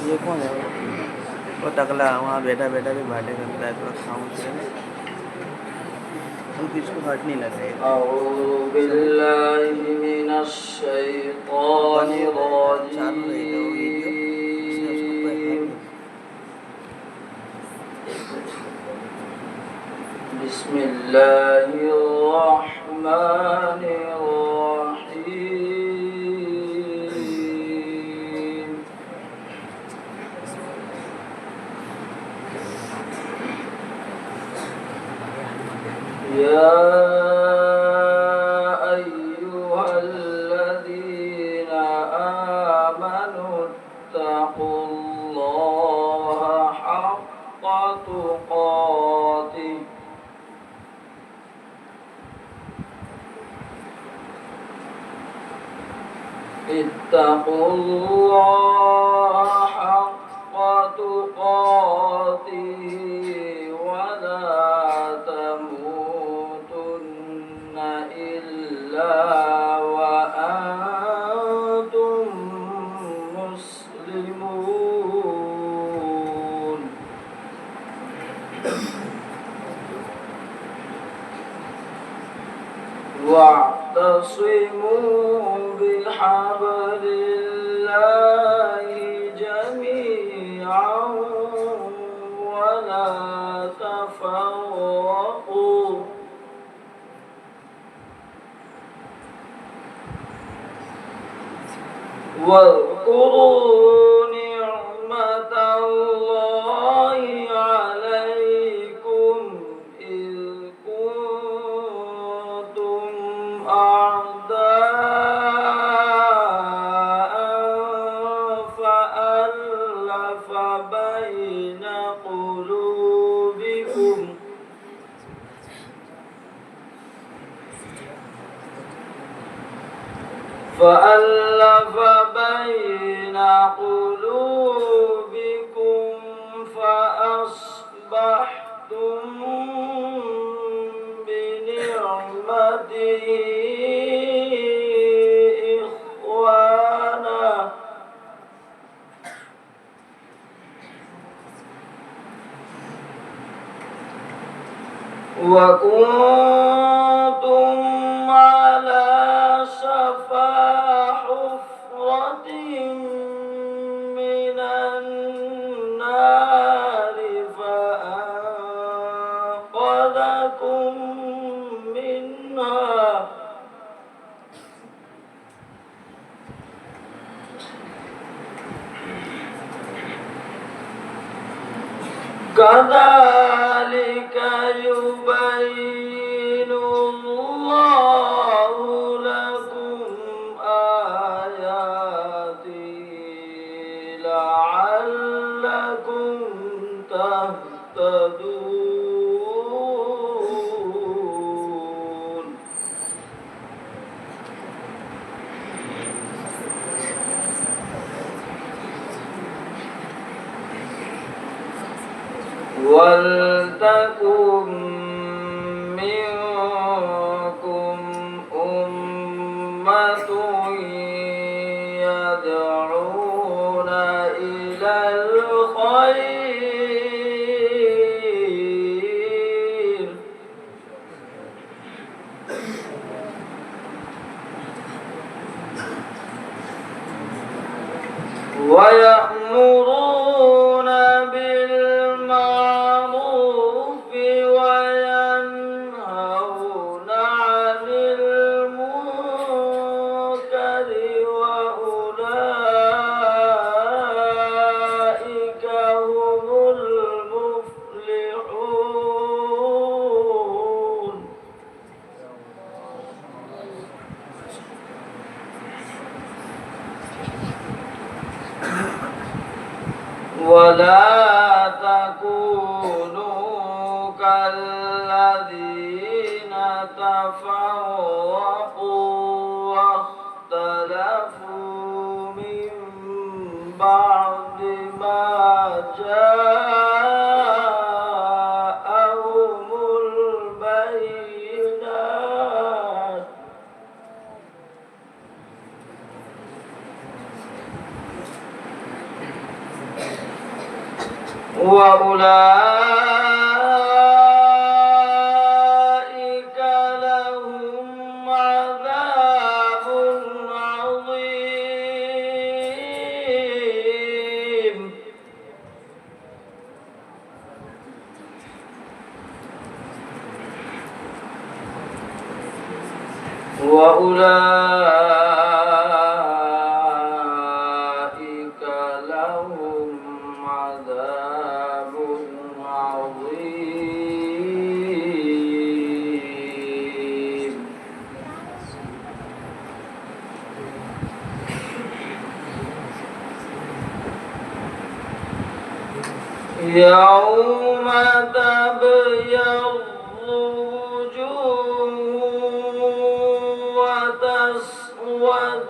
ये कौन है वो टकला वहाँ बैठा बैठा भी बातें करता है, थोड़ा खामोश रहे, क्योंकि इसको हर्ट नहीं लगेगा। أعوذ بالله من الشيطان चालू रहेगा वो वीडियो, इसलिए उसको कोई हर्ट الرجيم नहीं। بسم الله الرحمن الرحيم يا أيها الذين آمنوا اتقوا الله حق تقاته اتقوا الله حق تقاته ولا تموتن إلا وأنتم مسلمون واعتصموا بحبل الله جميعا ولا تفرقوا واذكروا نعمة الله عليكم إذ كنتم أعداء فألف بين قلوبكم فأصبحتم بنعمته إخوانا وكنتم على شفا حفرة من النار فأنقذكم منها كذلك يبين الله لكم آياته لعلكم تهتدون ولتكن منكم أمة يدعون إلى الخير ويأمرون بالمعروف وينهون عن المنكر وأولئك هم المفلحون ولا تكونوا كالذين تفرقوا واختلفوا من بعد ما جاءهم البينات وأولئك لهم عذاب عظيم وأولئك لهم عذاب عظيم يوم تبيض وجوه وتسود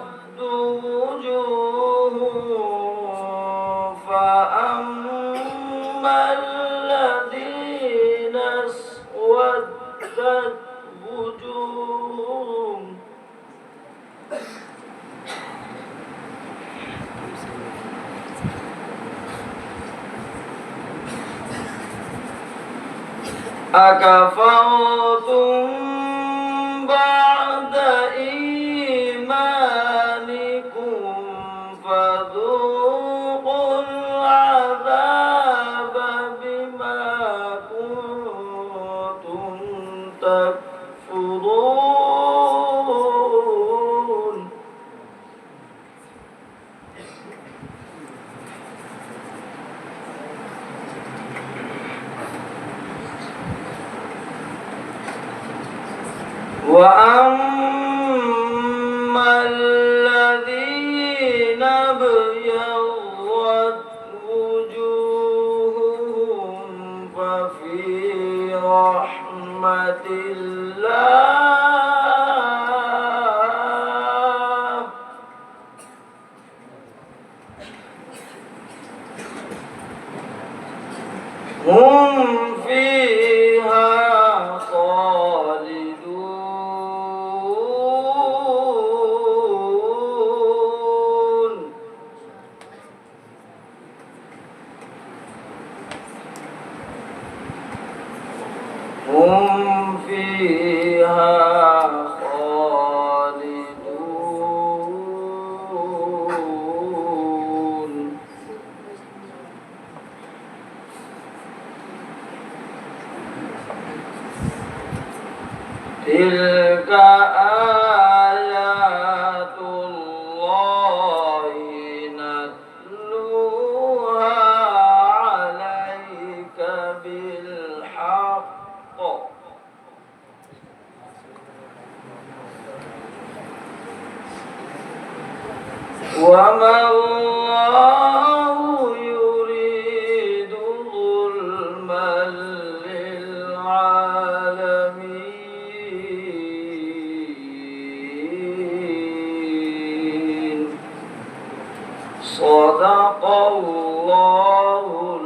وجوه فأما الذين اسودت وجوههم أكفرتم بعد إيمانكم فذوقوا العذاب بما كنتم تكفرون وأما الذين ابيضت وجوههم ففي رحمة الله هم فيها خالدون هم فيها خالدون تلك آيات الله نتلوها عليك بالحق وما الله يريد ظلما للعالمين صدق الله